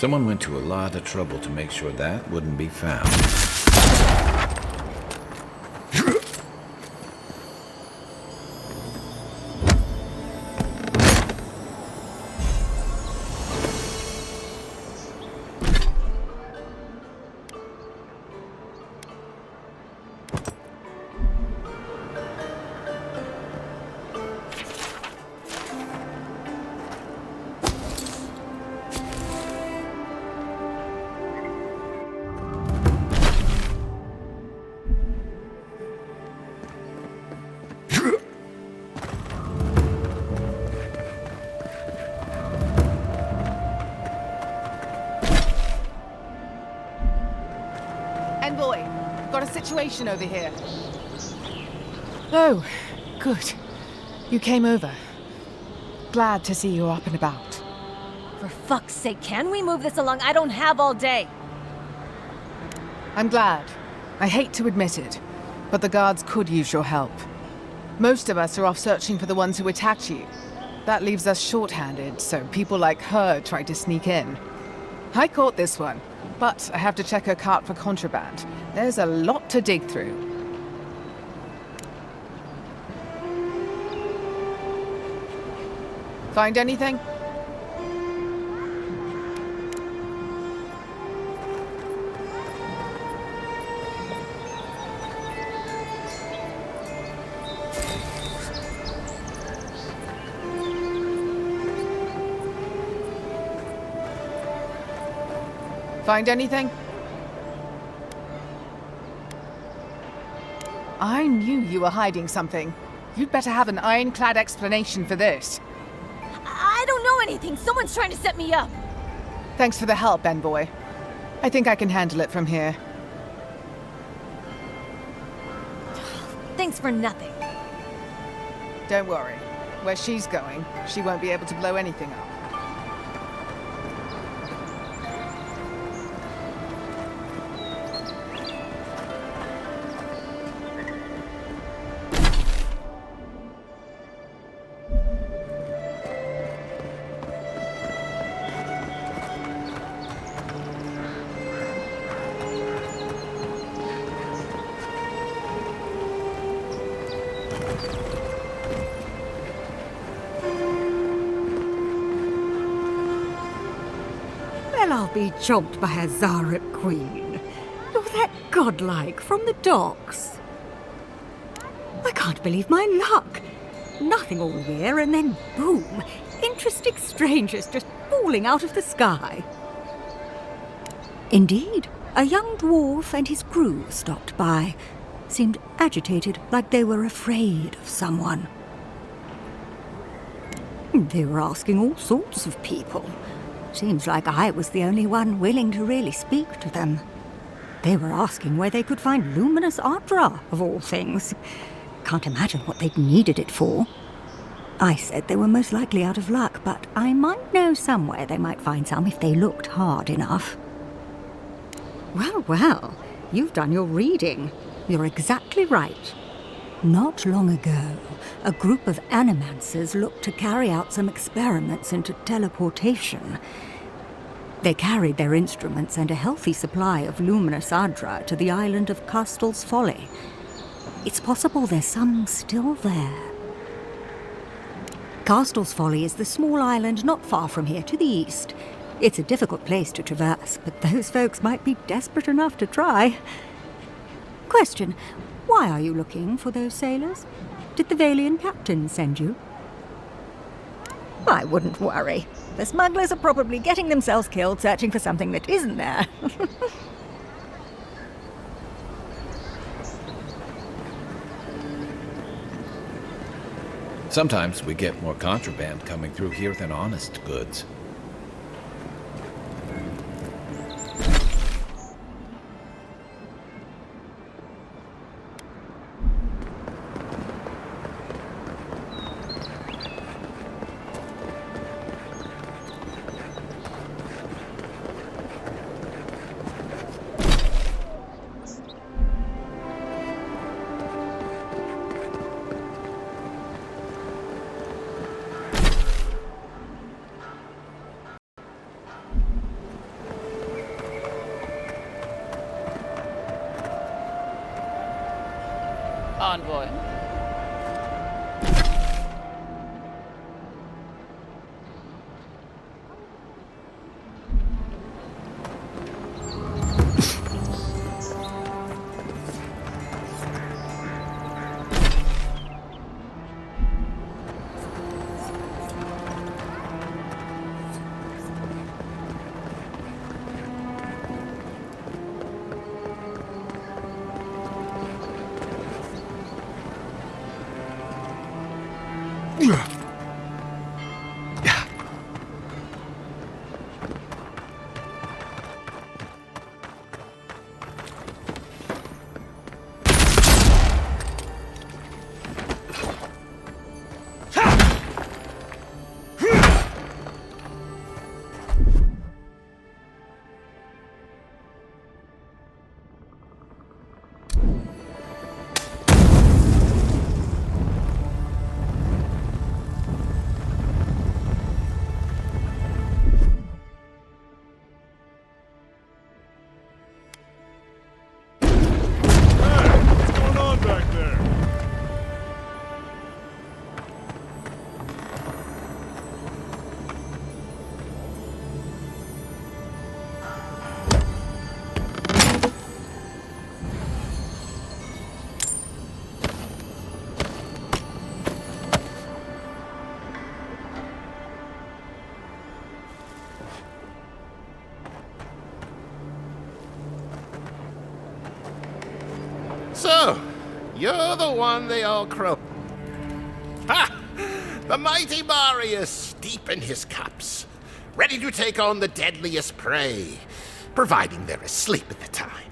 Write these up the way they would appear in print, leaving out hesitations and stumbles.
Someone went to a lot of trouble to make sure that wouldn't be found. Envoy, got a situation over here. Oh, good. You came over. Glad to see you're up and about. For fuck's sake, can we move this along? I don't have all day. I'm glad. I hate to admit it, but the guards could use your help. Most of us are off searching for the ones who attacked you. That leaves us short-handed, so people like her try to sneak in. I caught this one, but I have to check her cart for contraband. There's a lot to dig through. Find anything? Find anything? I knew you were hiding something. You'd better have an ironclad explanation for this. I don't know anything. Someone's trying to set me up. Thanks for the help, Envoy. I think I can handle it from here. Thanks for nothing. Don't worry. Where she's going, she won't be able to blow anything up. Well, I'll be chomped by a Zaret queen. You're that godlike from the docks. I can't believe my luck. Nothing all year, and then boom, interesting strangers just falling out of the sky. Indeed, a young dwarf and his crew stopped by. Seemed agitated, like they were afraid of someone. They were asking all sorts of people. Seems like I was the only one willing to really speak to them. They were asking where they could find luminous Ardra, of all things. Can't imagine what they'd needed it for. I said they were most likely out of luck, but I might know somewhere they might find some if they looked hard enough. Well, well, you've done your reading. You're exactly right. Not long ago, a group of animancers looked to carry out some experiments into teleportation. They carried their instruments and a healthy supply of luminous Ardra to the island of Castel's Folly. It's possible there's some still there. Castel's Folly is the small island not far from here to the east. It's a difficult place to traverse, but those folks might be desperate enough to try. Question, why are you looking for those sailors? Did the Valian captain send you? I wouldn't worry. The smugglers are probably getting themselves killed searching for something that isn't there. Sometimes we get more contraband coming through here than honest goods. Envoy. So, you're the one they all crow. Ha! The mighty Marius, deep in his cups, ready to take on the deadliest prey, providing they're asleep at the time.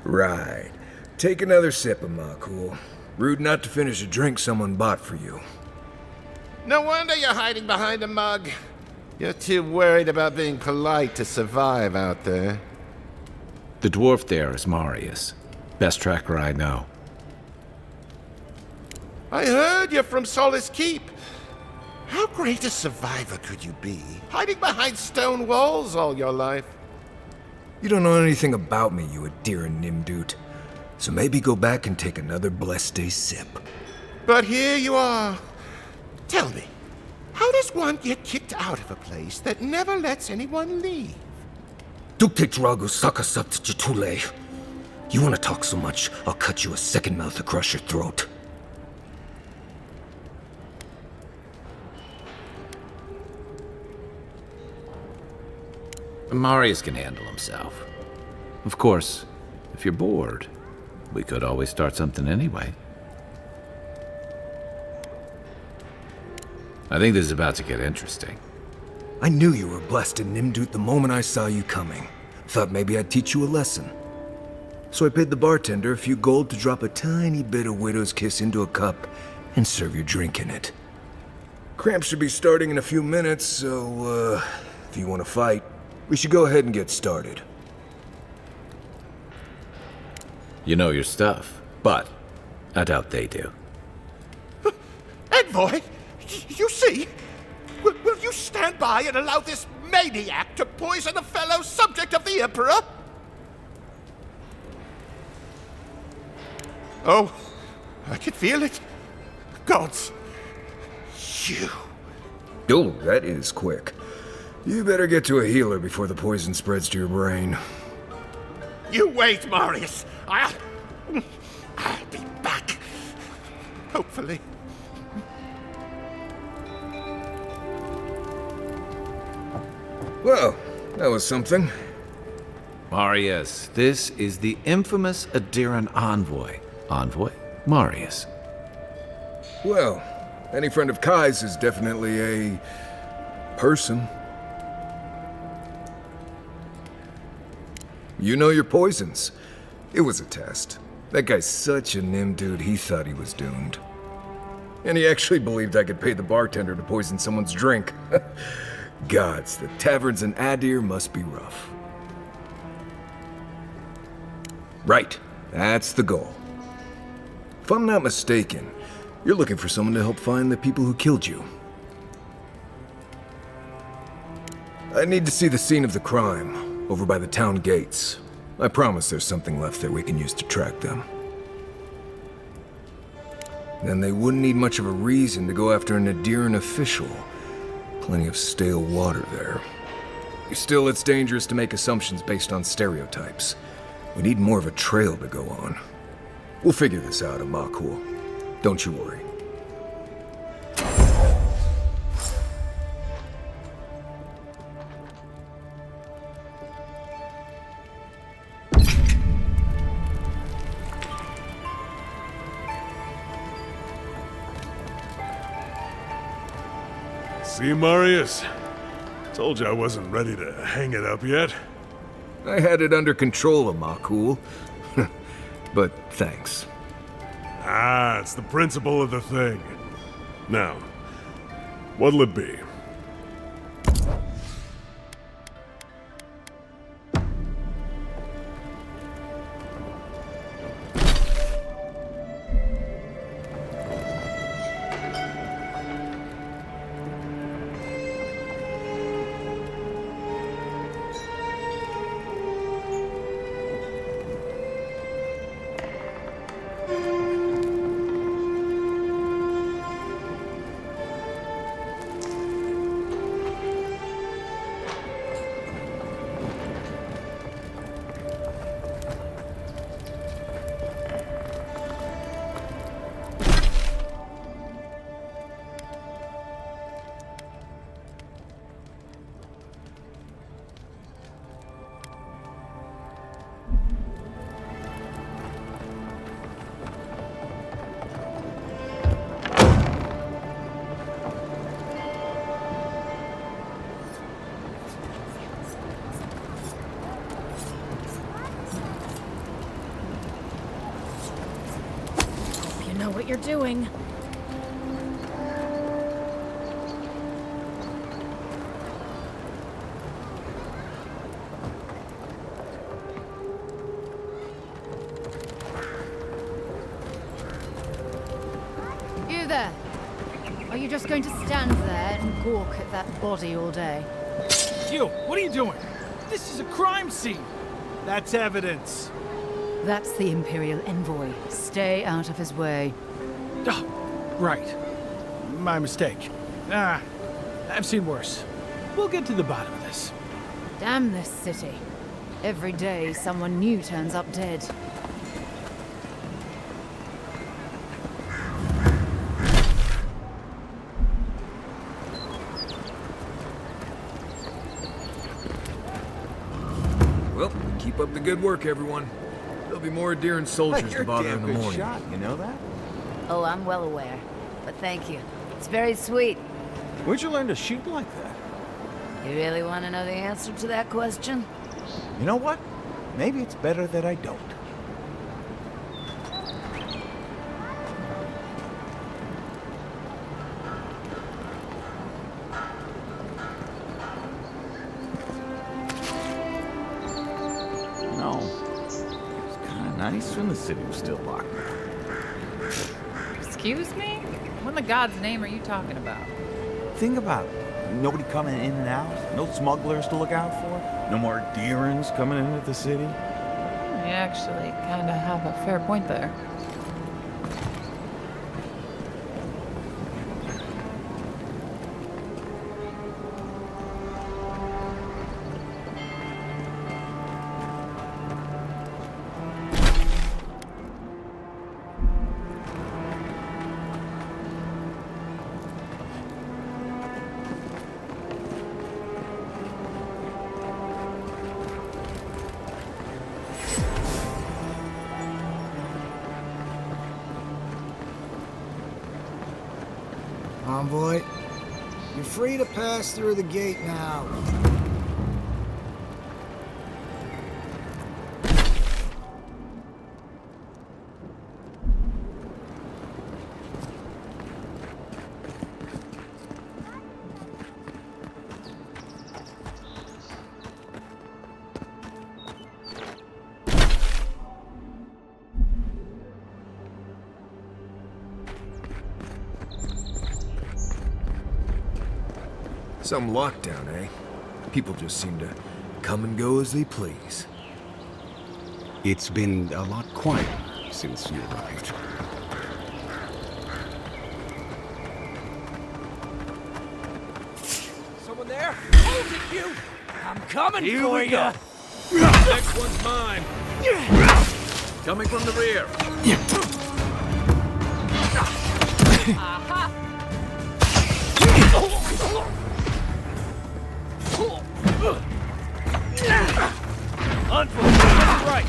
Right. Take another sip of my cool. Rude not to finish a drink someone bought for you. No wonder you're hiding behind a mug. You're too worried about being polite to survive out there. The dwarf there is Marius. Best tracker I know. I heard you're from Solace Keep. How great a survivor could you be, hiding behind stone walls all your life? You don't know anything about me, you Adiran Nimdut. So maybe go back and take another blessed day sip. But here you are. Tell me, how does one get kicked out of a place that never lets anyone leave? Duktetragu Sakasapt Jitule. You want to talk so much, I'll cut you a second mouth across your throat. Marius can handle himself. Of course, if you're bored, we could always start something anyway. I think this is about to get interesting. I knew you were blessed in Nimdut the moment I saw you coming. Thought maybe I'd teach you a lesson. So I paid the bartender a few gold to drop a tiny bit of Widow's Kiss into a cup and serve your drink in it. Cramps should be starting in a few minutes, so, if you want to fight, we should go ahead and get started. You know your stuff, but I doubt they do. Envoy, you see? Will you stand by and allow this maniac to poison a fellow subject of the Emperor? Oh, I can feel it. Gods, you. Oh, that is quick. You better get to a healer before the poison spreads to your brain. You wait, Marius. I'll be back. Hopefully. Well, that was something. Marius, this is the infamous Adiran Envoy. Envoy? Marius. Well, any friend of Kai's is definitely a person. You know your poisons. It was a test. That guy's such a Nimdut, he thought he was doomed. And he actually believed I could pay the bartender to poison someone's drink. Gods, the taverns in Adir must be rough. Right, that's the goal. If I'm not mistaken, you're looking for someone to help find the people who killed you. I need to see the scene of the crime, over by the town gates. I promise there's something left there we can use to track them. Then they wouldn't need much of a reason to go after an Adiran official. Plenty of stale water there. Still, it's dangerous to make assumptions based on stereotypes. We need more of a trail to go on. We'll figure this out, Amakul. Don't you worry. See, Marius? Told you I wasn't ready to hang it up yet. I had it under control, Amakul. But thanks. Ah, it's the principle of the thing. Now, what'll it be? You know what you're doing. You there. Are you just going to stand there and gawk at that body all day? You, what are you doing? This is a crime scene. That's evidence. That's the Imperial envoy. Stay out of his way. Oh, right. My mistake. I've seen worse. We'll get to the bottom of this. Damn this city. Every day someone new turns up dead. Well, keep up the good work, everyone. There'll be more Adiran soldiers to bother in the morning. Shot, you know that? Oh, I'm well aware. But thank you. It's very sweet. Where'd you learn to shoot like that? You really want to know the answer to that question? You know what? Maybe it's better that I don't. No. It's kind of nice when the city was still locked. Excuse me? What in the God's name are you talking about? Think about it. Nobody coming in and out. No smugglers to look out for. No more Adirans coming into the city. You actually kind of have a fair point there. Envoy, you're free to pass through the gate now. Some lockdown, eh? People just seem to come and go as they please. It's been a lot quieter since you arrived. I'm coming Here for we you. go. Next one's mine. Coming from the rear. Unfortunate, right.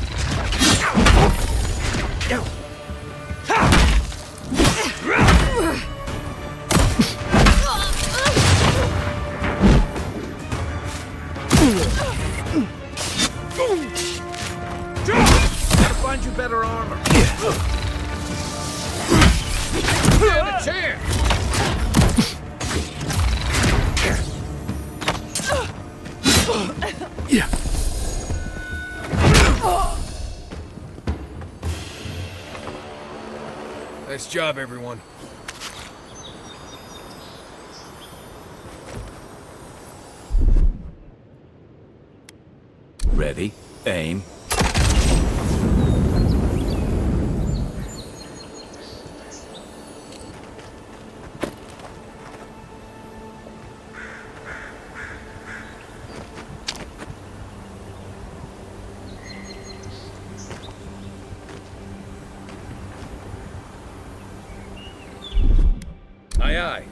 Gotta find you better armor. Stand a chance. Yeah. Nice job, everyone. Ready, aim. Aye, aye.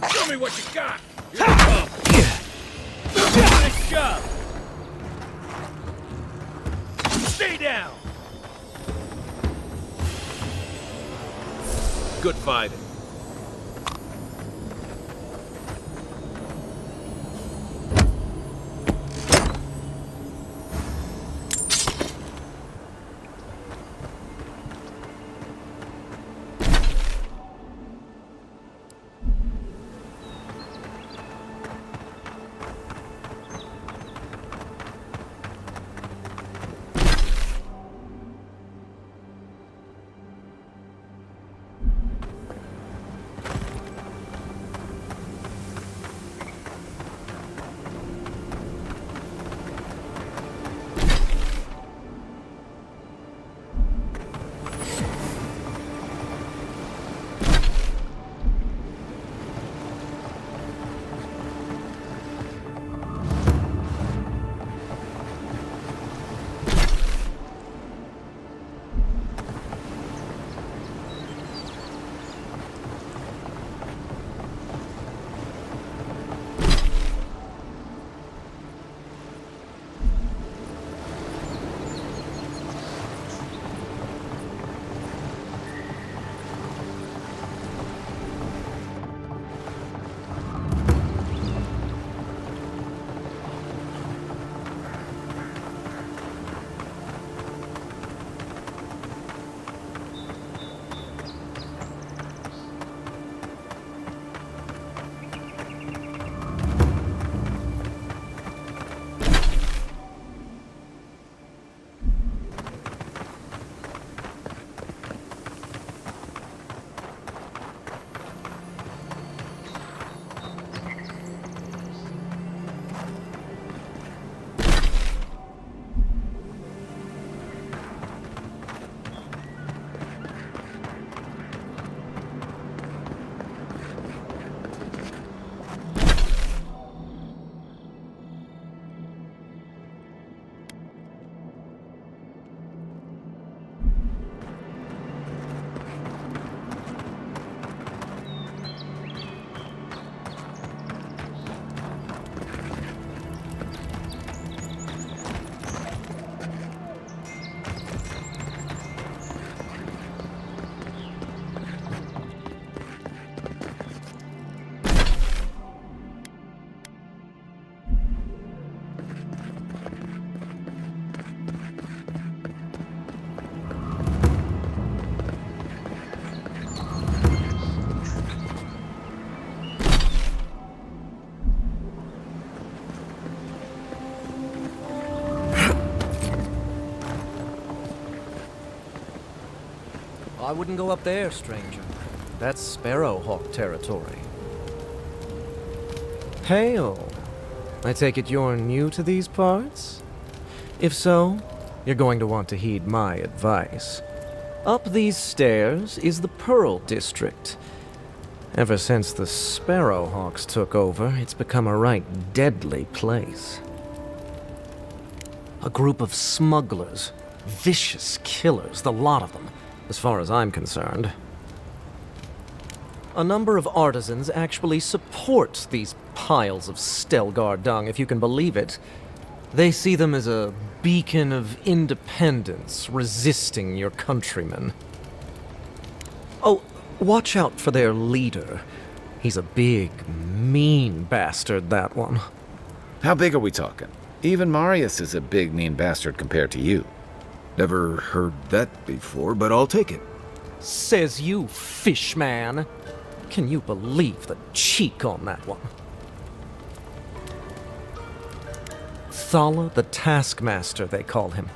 Show me what you got. Here we come. Nice job. Stay down. Good fighting. I wouldn't go up there, stranger. That's Sparrowhawk territory. Hail. I take it you're new to these parts? If so, you're going to want to heed my advice. Up these stairs is the Pearl District. Ever since the Sparrowhawks took over, it's become a right deadly place. A group of smugglers, vicious killers, the lot of them, as far as I'm concerned. A number of artisans actually support these piles of Stelgar dung, if you can believe it. They see them as a beacon of independence, resisting your countrymen. Oh, watch out for their leader. He's a big, mean bastard, that one. How big are we talking? Even Marius is a big, mean bastard compared to you. Never heard that before, but I'll take it. Says you, fishman. Can you believe the cheek on that one? Thala the Taskmaster, they call him.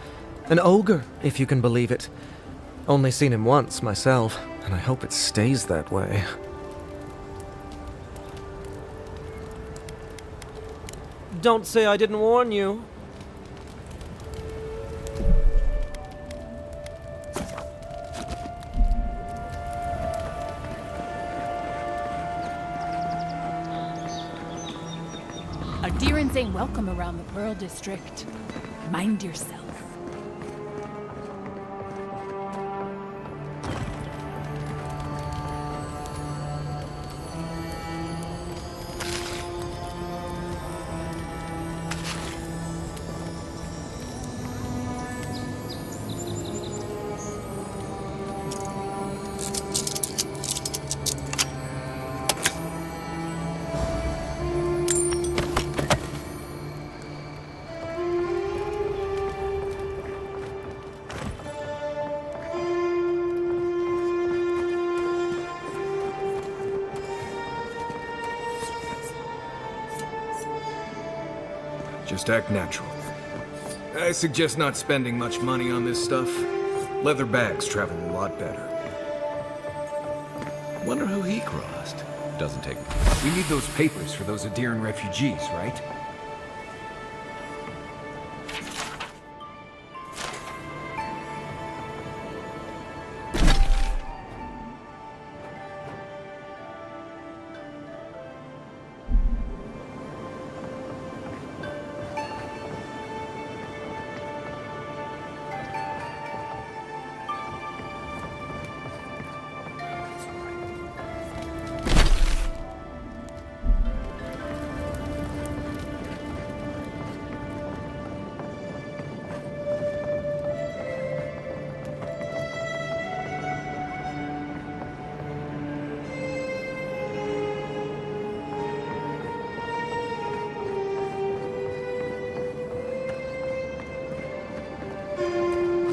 An ogre, if you can believe it. Only seen him once, myself, and I hope it stays that way. Don't say I didn't warn you. Adherents ain't welcome around the Pearl District. Mind yourself. Just act natural. I suggest not spending much money on this stuff. Leather bags travel a lot better. Wonder who he crossed. Doesn't take... We need those papers for those Adiran refugees, right?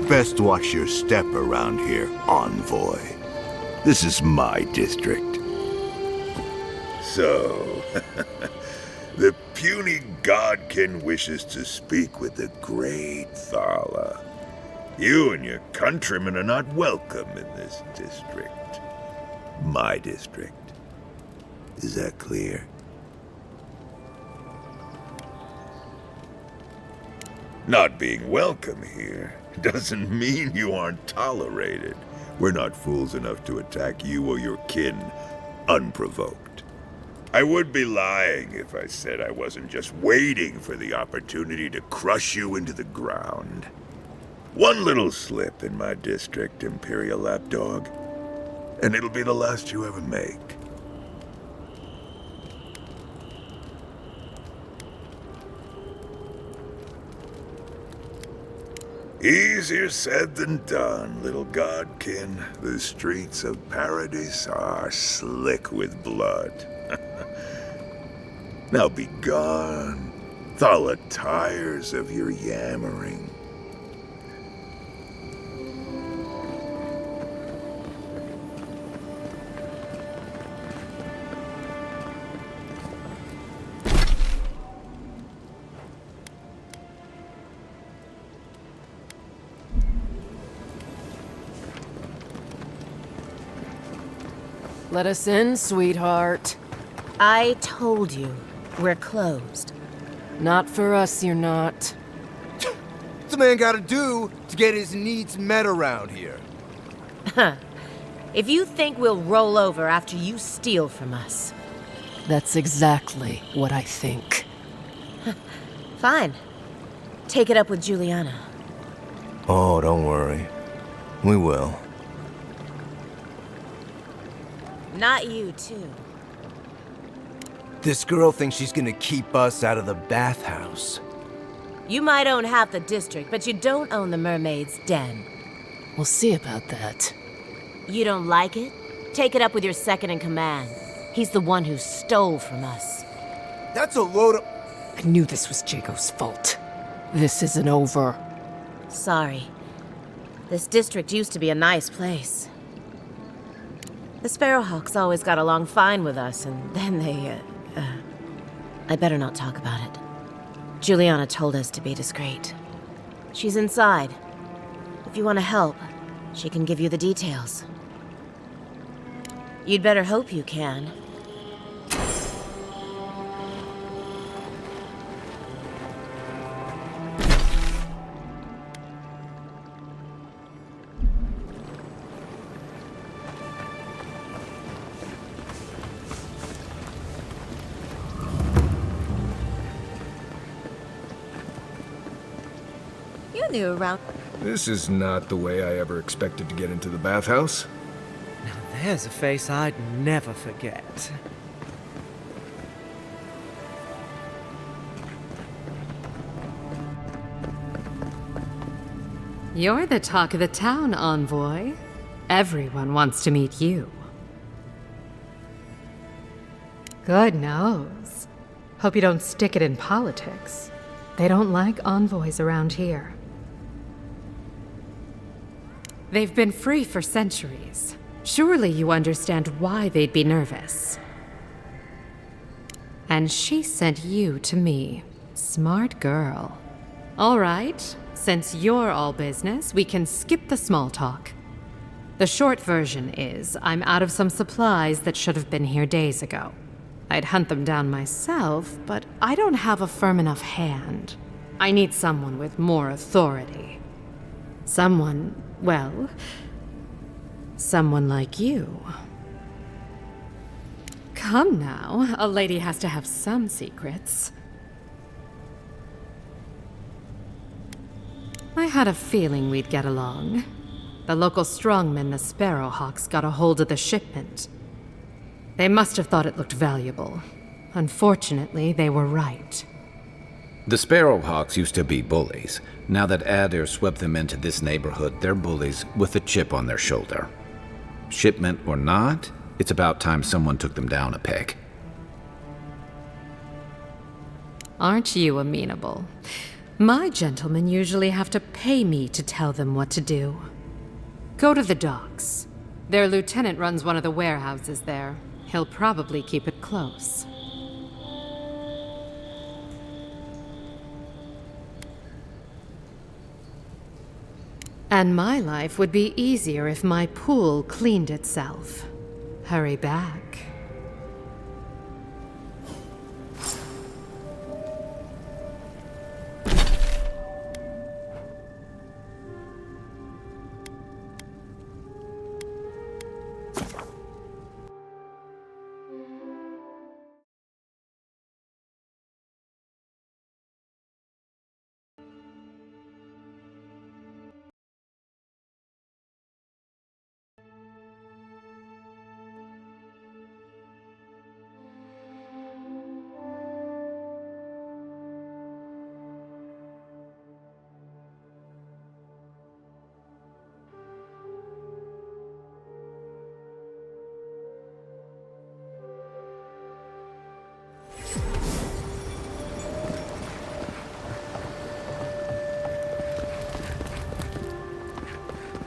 Best watch your step around here, envoy. This is my district. So, the puny godkin wishes to speak with the great Thala. You and your countrymen are not welcome in this district. My district. Is that clear? Not being welcome here doesn't mean you aren't tolerated. We're not fools enough to attack you or your kin unprovoked. I would be lying if I said I wasn't just waiting for the opportunity to crush you into the ground. One little slip in my district, Imperial Lapdog, and it'll be the last you ever make. Easier said than done, little godkin. The streets of Paradis are slick with blood. Now be gone. Thala tires of your yammering. Let us in, sweetheart. I told you, we're closed. Not for us, you're not. What's a man gotta do to get his needs met around here? If you think we'll roll over after you steal from us. That's exactly what I think. Fine. Take it up with Juliana. Oh, don't worry. We will. Not you, too. This girl thinks she's gonna keep us out of the bathhouse. You might own half the district, but you don't own the mermaid's den. We'll see about that. You don't like it? Take it up with your second in command. He's the one who stole from us. That's a load of... I knew this was Jago's fault. This isn't over. Sorry. This district used to be a nice place. The Sparrowhawks always got along fine with us, and then they, I better not talk about it. Juliana told us to be discreet. She's inside. If you want to help, she can give you the details. You'd better hope you can. You knew around. This is not the way I ever expected to get into the bathhouse. Now there's a face I'd never forget. You're the talk of the town, Envoy. Everyone wants to meet you. Good nose. Hope you don't stick it in politics. They don't like envoys around here. They've been free for centuries. Surely you understand why they'd be nervous. And she sent you to me. Smart girl. All right, since you're all business, we can skip the small talk. The short version is, I'm out of some supplies that should have been here days ago. I'd hunt them down myself, but I don't have a firm enough hand. I need someone with more authority. Someone, well, someone like you. Come now, a lady has to have some secrets. I had a feeling we'd get along. The local strongmen, the Sparrowhawks, got a hold of the shipment. They must have thought it looked valuable. Unfortunately, they were right. The Sparrowhawks used to be bullies. Now that Adair swept them into this neighborhood, they're bullies with a chip on their shoulder. Shipment or not, it's about time someone took them down a peg. Aren't you amenable? My gentlemen usually have to pay me to tell them what to do. Go to the docks. Their lieutenant runs one of the warehouses there. He'll probably keep it close. And my life would be easier if my pool cleaned itself. Hurry back.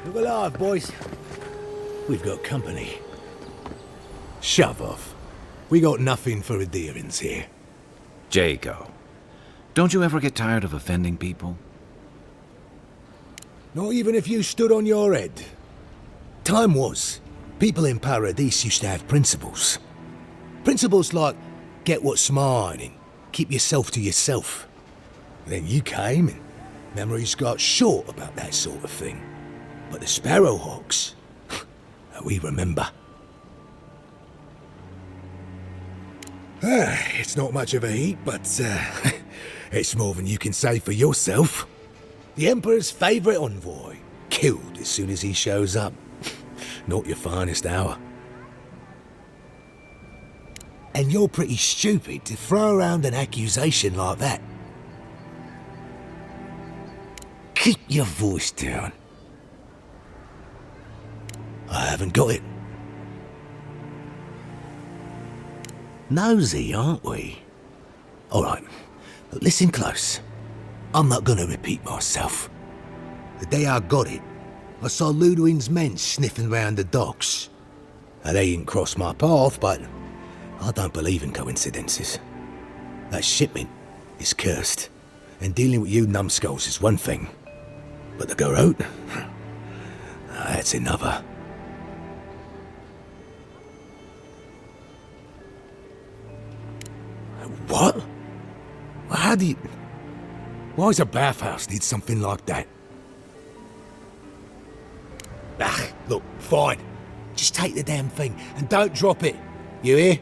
Look alive, boys. We've got company. Shove off. We got nothing for adherence here. Jago, don't you ever get tired of offending people? Not even if you stood on your head. Time was. People in Paradise used to have principles. Principles like get what's mine and keep yourself to yourself. Then you came and memories got short about that sort of thing. But the Sparrowhawks, we remember. It's not much of a heat, but it's more than you can say for yourself. The Emperor's favourite envoy, killed as soon as he shows up. Not your finest hour. And you're pretty stupid to throw around an accusation like that. Keep your voice down. I haven't got it. Nosy, aren't we? Alright, but listen close. I'm not gonna repeat myself. The day I got it, I saw Ludwig's men sniffing round the docks. Now, they didn't cross my path, but I don't believe in coincidences. That shipment is cursed, and dealing with you numbskulls is one thing. But the Garrote? That's another. What? How do you... Why does a bathhouse need something like that? Ah, look, fine. Just take the damn thing and don't drop it. You hear?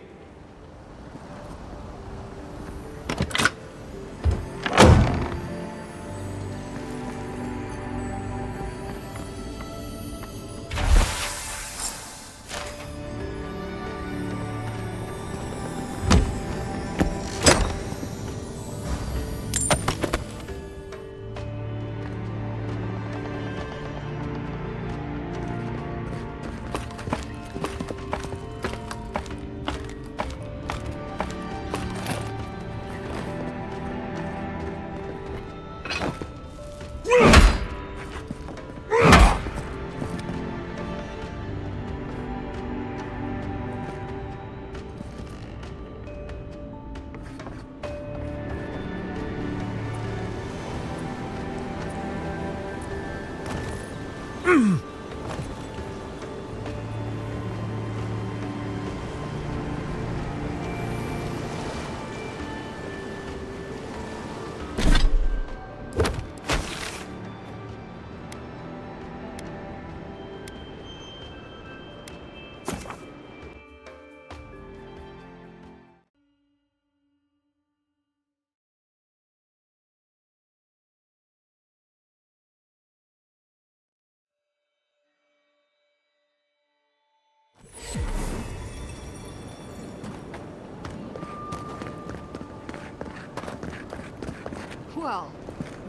Well,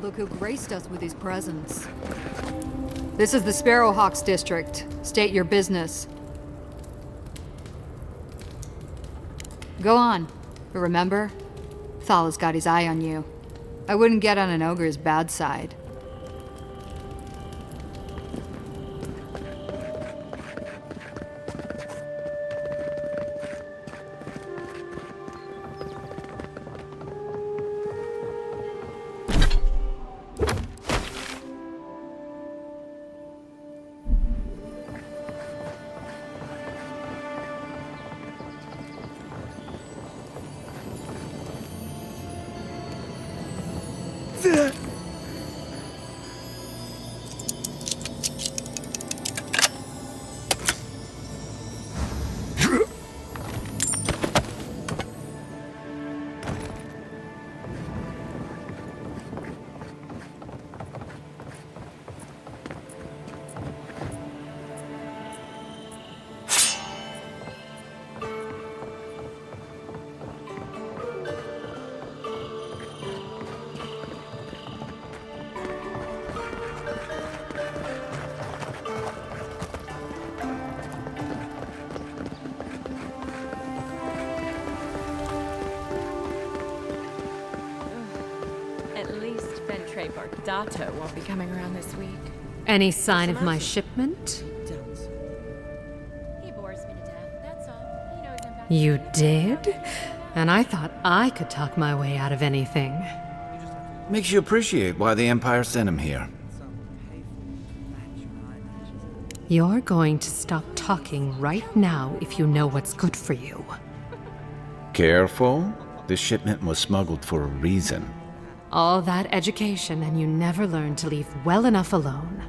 look who graced us with his presence. This is the Sparrowhawks district. State your business. Go on. But remember, Thal's got his eye on you. I wouldn't get on an ogre's bad side. Dato won't be coming around this week. Any sign of my shipment? He bores me to death, that's all. He knows I'm back. You did? And I thought I could talk my way out of anything. Makes you appreciate why the Empire sent him here. You're going to stop talking right now if you know what's good for you. Careful. This shipment was smuggled for a reason. All that education and you never learned to leave well enough alone.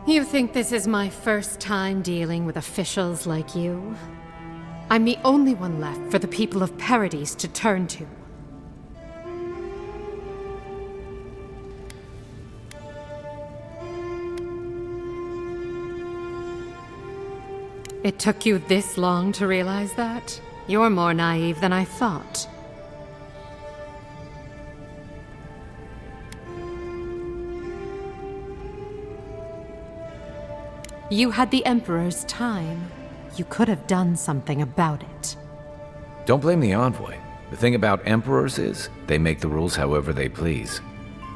You think this is my first time dealing with officials like you? I'm the only one left for the people of Paradise to turn to. It took you this long to realize that? You're more naive than I thought. You had the Emperor's time. You could have done something about it. Don't blame the envoy. The thing about emperors is, they make the rules however they please.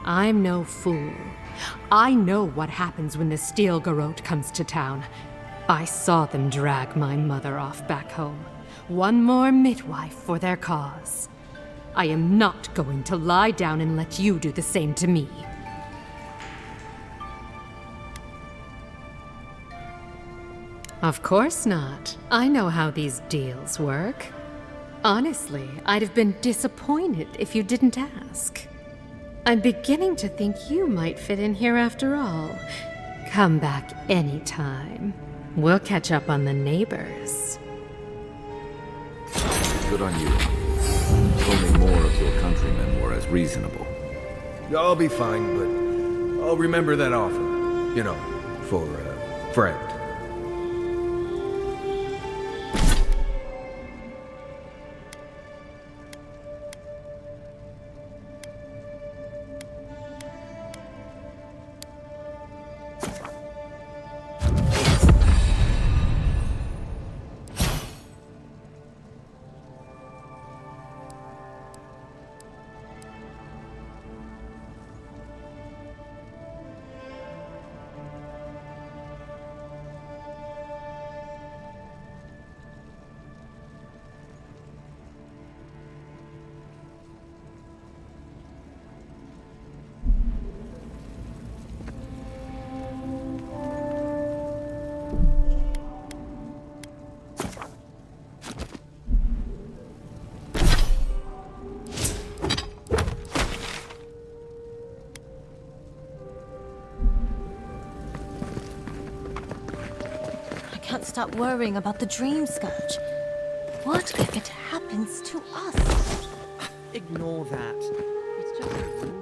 I'm no fool. I know what happens when the Steel Garrote comes to town. I saw them drag my mother off back home. One more midwife for their cause. I am not going to lie down and let you do the same to me. Of course not. I know how these deals work. Honestly, I'd have been disappointed if you didn't ask. I'm beginning to think you might fit in here after all. Come back anytime. We'll catch up on the neighbors. Good on you. If only more of your countrymen were as reasonable. I'll be fine, but I'll remember that offer. You know, for friend. Can't stop worrying about the dream scourge. What if it happens to us? Ignore that. It's just a rumor.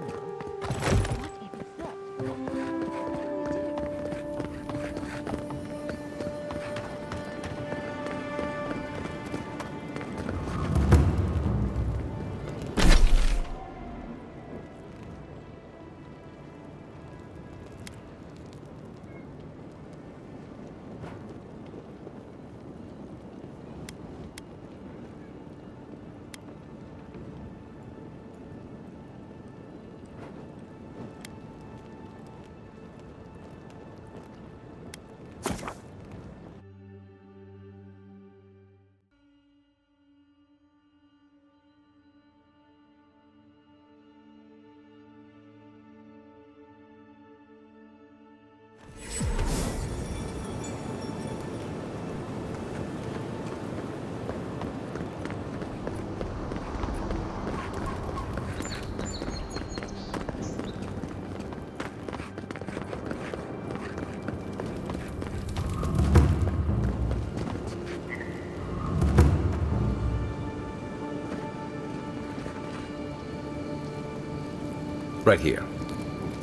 Right here.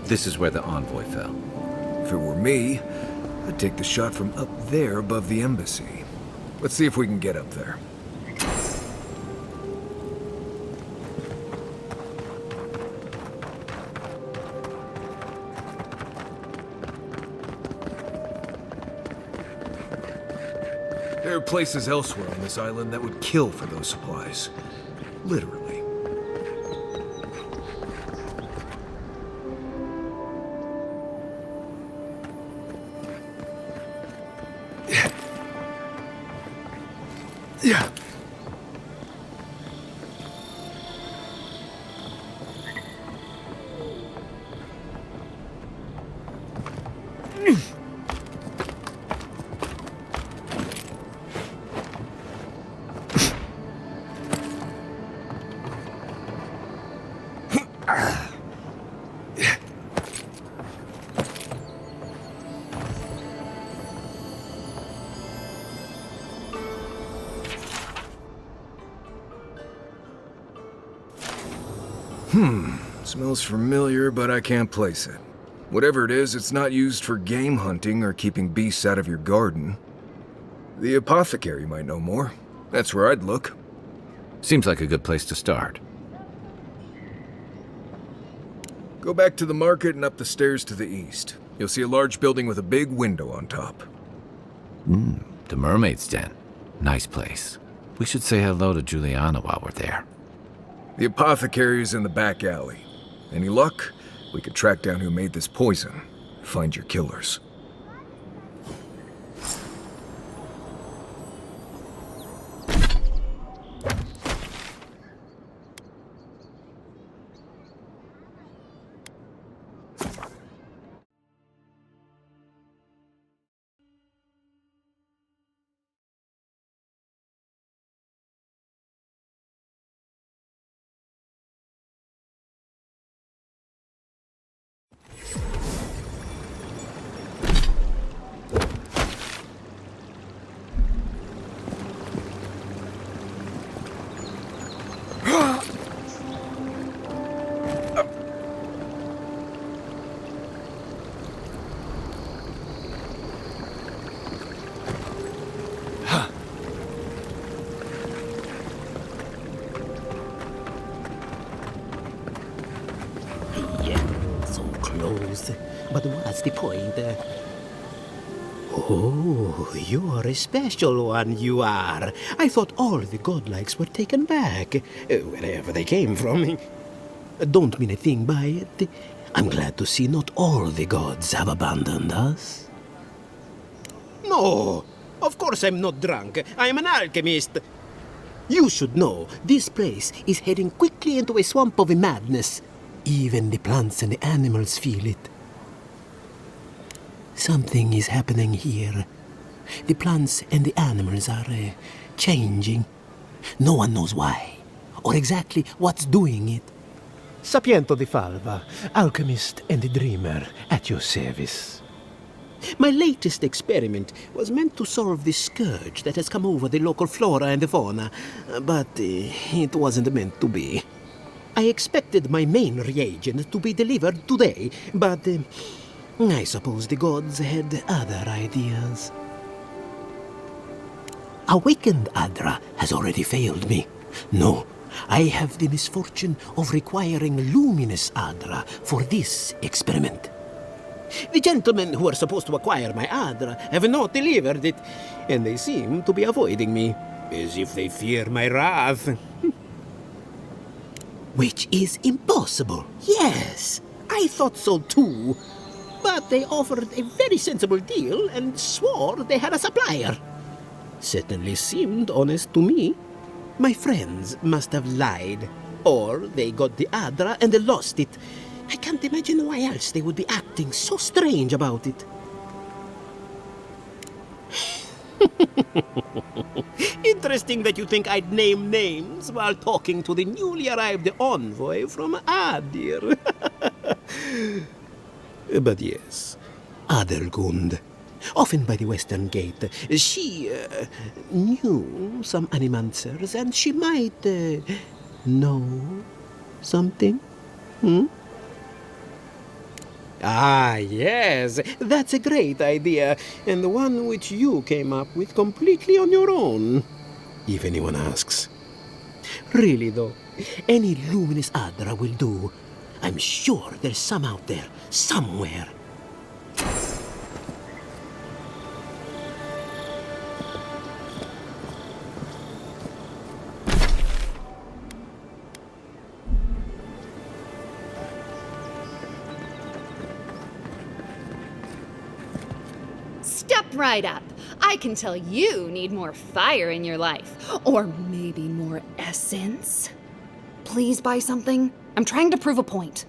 This is where the envoy fell. If it were me, I'd take the shot from up there above the embassy. Let's see if we can get up there. There are places elsewhere on this island that would kill for those supplies. Literally. Yeah. Smells familiar, but I can't place it. Whatever it is, it's not used for game hunting or keeping beasts out of your garden. The apothecary might know more. That's where I'd look. Seems like a good place to start. Go back to the market and up the stairs to the east. You'll see a large building with a big window on top. The Mermaid's Den. Nice place. We should say hello to Juliana while we're there. The apothecary is in the back alley. Any luck? We could track down who made this poison. Find your killers. But what's the point? Oh, you're a special one, you are. I thought all the godlikes were taken back, wherever they came from. Don't mean a thing by it. I'm glad to see not all the gods have abandoned us. No, of course I'm not drunk. I'm an alchemist. You should know, this place is heading quickly into a swamp of madness. Even the plants and the animals feel it. Something is happening here. The plants and the animals are changing. No one knows why, or exactly what's doing it. Sapiento di Falva, alchemist and dreamer, at your service. My latest experiment was meant to solve the scourge that has come over the local flora and fauna, but it wasn't meant to be. I expected my main reagent to be delivered today, but I suppose the gods had other ideas. Awakened Adra has already failed me. No, I have the misfortune of requiring luminous Adra for this experiment. The gentlemen who are supposed to acquire my Adra have not delivered it, and they seem to be avoiding me, as if they fear my wrath. Which is impossible. Yes, I thought so too. But they offered a very sensible deal and swore they had a supplier. Certainly seemed honest to me. My friends must have lied. Or they got the Adra and they lost it. I can't imagine why else they would be acting so strange about it. Interesting that you think I'd name names while talking to the newly arrived envoy from Adir. But yes, Adelgund, often by the western gate, she knew some animancers and she might know something. Ah, yes, that's a great idea, and the one which you came up with completely on your own, if anyone asks. Really, though, any luminous Adra will do. I'm sure there's some out there, somewhere. Step right up. I can tell you need more fire in your life. Or maybe more essence. Please buy something. I'm trying to prove a point.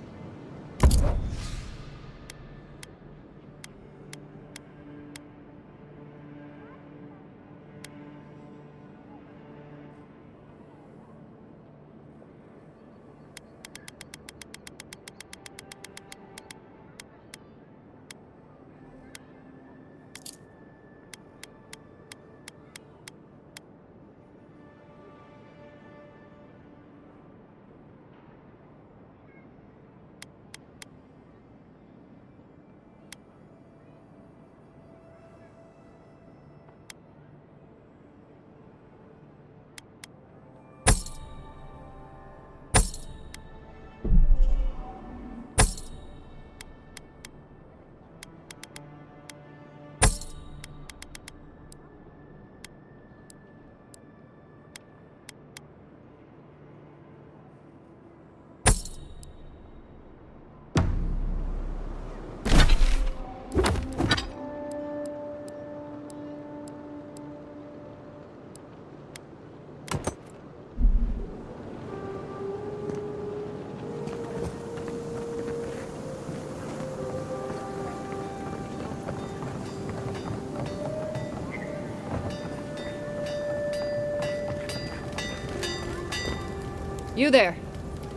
You there.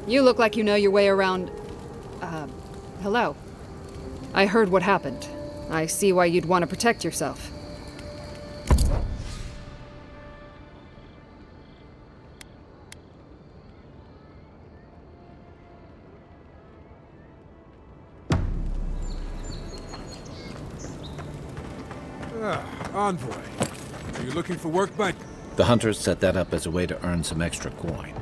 You look like you know your way around... hello. I heard what happened. I see why you'd want to protect yourself. Envoy. Are you looking for work, bud? The hunters set that up as a way to earn some extra coin.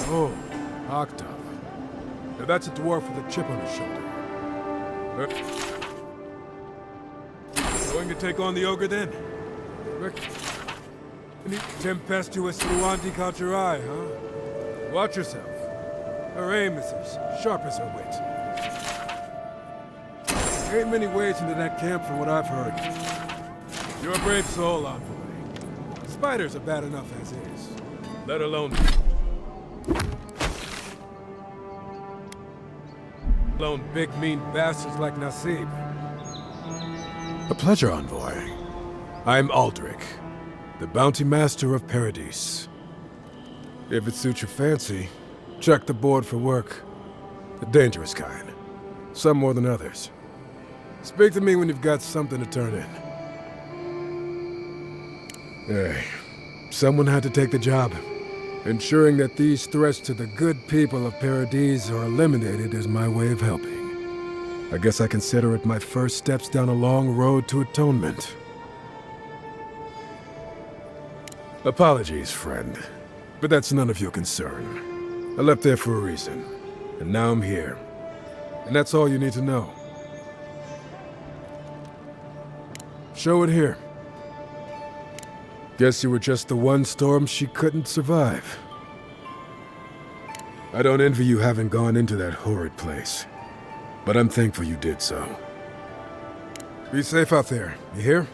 Oh, Octave. Now that's a dwarf with a chip on his shoulder. Going to take on the ogre then? Any tempestuous fluanti caught your eye, huh? Watch yourself. Her aim is as sharp as her wit. There ain't many ways into that camp from what I've heard. You're a brave soul, Envoy. Spiders are bad enough as is, let alone big mean bastards like Nasib. A pleasure, Envoy. I'm Aldrich, the bounty master of Paradise. If it suits your fancy, check the board for work. The dangerous kind. Some more than others. Speak to me when you've got something to turn in. Hey, someone had to take the job. Ensuring that these threats to the good people of Paradise are eliminated is my way of helping. I guess I consider it my first steps down a long road to atonement. Apologies, friend, but that's none of your concern. I left there for a reason, and now I'm here. And that's all you need to know. Show it here. Guess you were just the one storm she couldn't survive. I don't envy you having gone into that horrid place, but I'm thankful you did so. Be safe out there, you hear?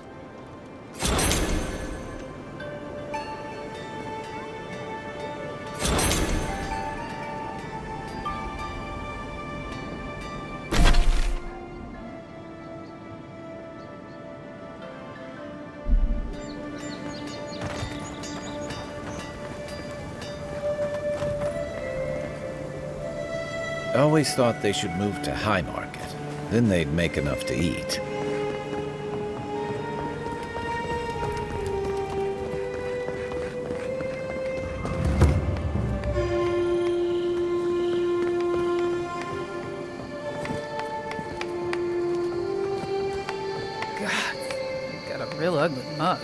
I always thought they should move to High Market. Then they'd make enough to eat. God, got a real ugly mug.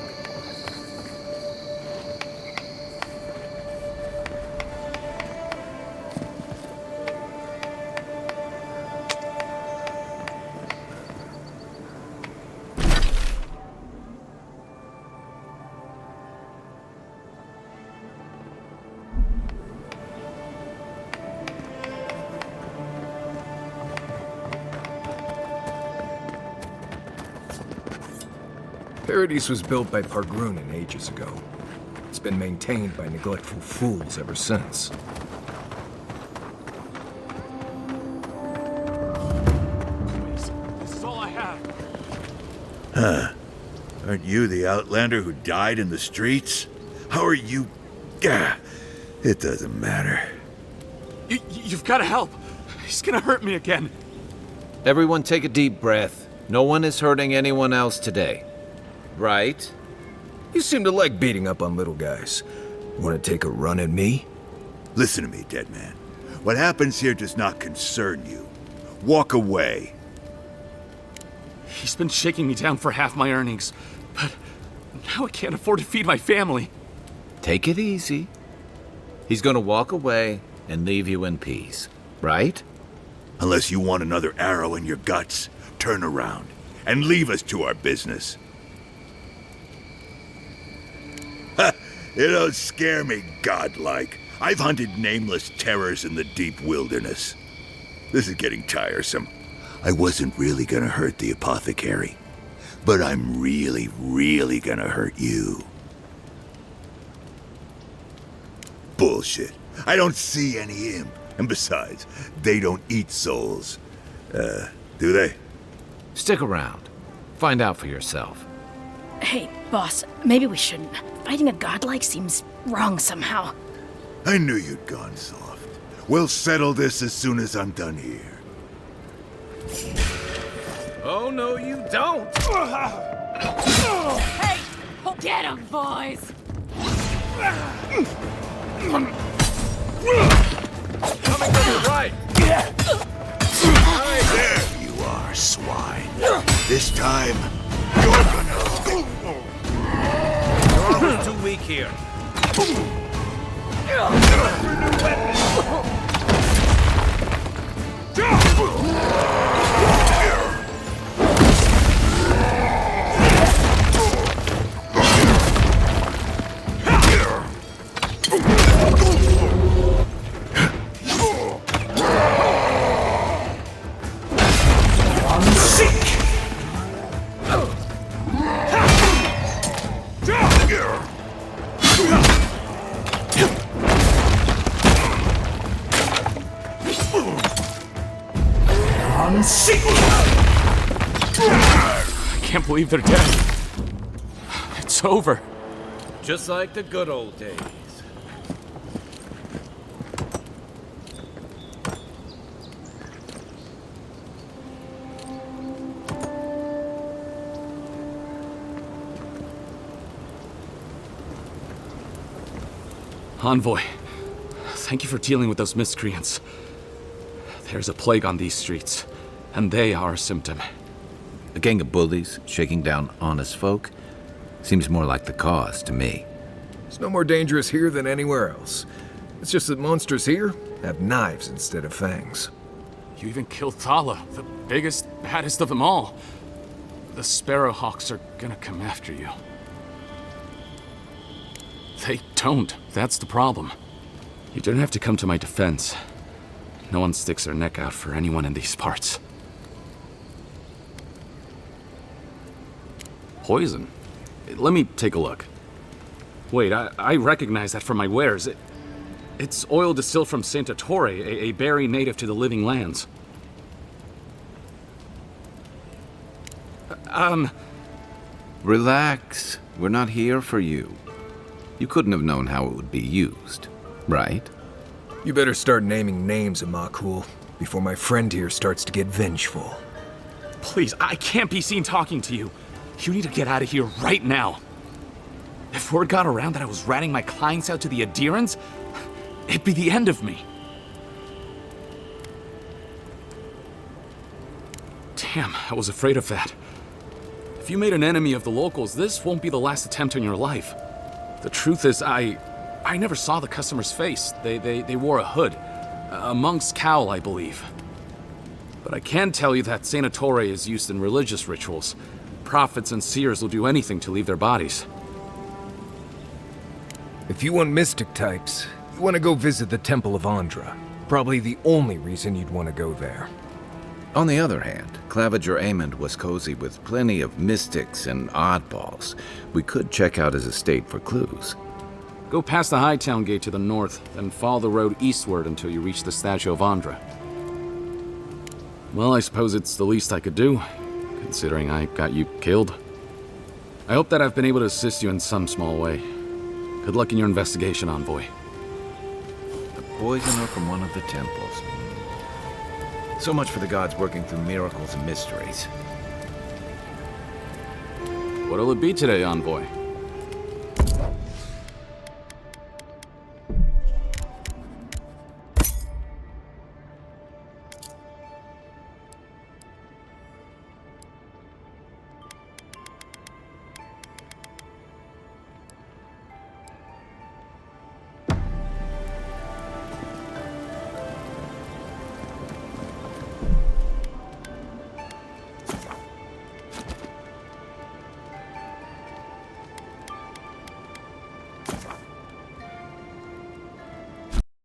Paradise was built by Pargrunin ages ago. It's been maintained by neglectful fools ever since. This is all I have. Huh. Aren't you the outlander who died in the streets? How are you... Gah, it doesn't matter. You've got to help. He's gonna hurt me again. Everyone take a deep breath. No one is hurting anyone else today. Right? You seem to like beating up on little guys. Want to take a run at me? Listen to me, dead man. What happens here does not concern you. Walk away. He's been shaking me down for half my earnings, but now I can't afford to feed my family. Take it easy. He's gonna walk away and leave you in peace, right? Unless you want another arrow in your guts, turn around and leave us to our business. You don't scare me, godlike. I've hunted nameless terrors in the deep wilderness. This is getting tiresome. I wasn't really gonna hurt the apothecary. But I'm really, really gonna hurt you. Bullshit. I don't see any imp. And besides, they don't eat souls. Do they? Stick around. Find out for yourself. Hey, boss, maybe we shouldn't. Fighting a godlike seems wrong somehow. I knew you'd gone soft. We'll settle this as soon as I'm done here. Oh, no, you don't! Hey! Get him, boys! Coming from the right! There you are, swine. This time, you're gonna... Your armor's too weak here. I can't believe they're dead. It's over. Just like the good old days. Envoy, thank you for dealing with those miscreants. There's a plague on these streets, and they are a symptom. A gang of bullies shaking down honest folk seems more like the cause to me. It's no more dangerous here than anywhere else. It's just that monsters here have knives instead of fangs. You even killed Thala, the biggest, baddest of them all. The Sparrowhawks are gonna come after you. They don't. That's the problem. You don't have to come to my defense. No one sticks their neck out for anyone in these parts. Poison? Let me take a look. Wait, I recognize that from my wares. It's oil distilled from Saint Ettore, a berry native to the Living Lands. Relax. We're not here for you. You couldn't have known how it would be used, right? You better start naming names, Amakul, before my friend here starts to get vengeful. Please, I can't be seen talking to you. You need to get out of here right now. If word got around that I was ratting my clients out to the adherents, it'd be the end of me. Damn, I was afraid of that. If you made an enemy of the locals, this won't be the last attempt on your life. The truth is, I never saw the customer's face. They wore a hood. A monk's cowl, I believe. But I can tell you that Saint Ettore is used in religious rituals. Prophets and seers will do anything to leave their bodies. If you want mystic types, you want to go visit the Temple of Andra. Probably the only reason you'd want to go there. On the other hand, Claviger Amond was cozy with plenty of mystics and oddballs. We could check out his estate for clues. Go past the Hightown Gate to the north, then follow the road eastward until you reach the statue of Andra. Well, I suppose it's the least I could do, considering I got you killed. I hope that I've been able to assist you in some small way. Good luck in your investigation, Envoy. The poisoner from one of the temples. So much for the gods working through miracles and mysteries. What'll it be today, Envoy?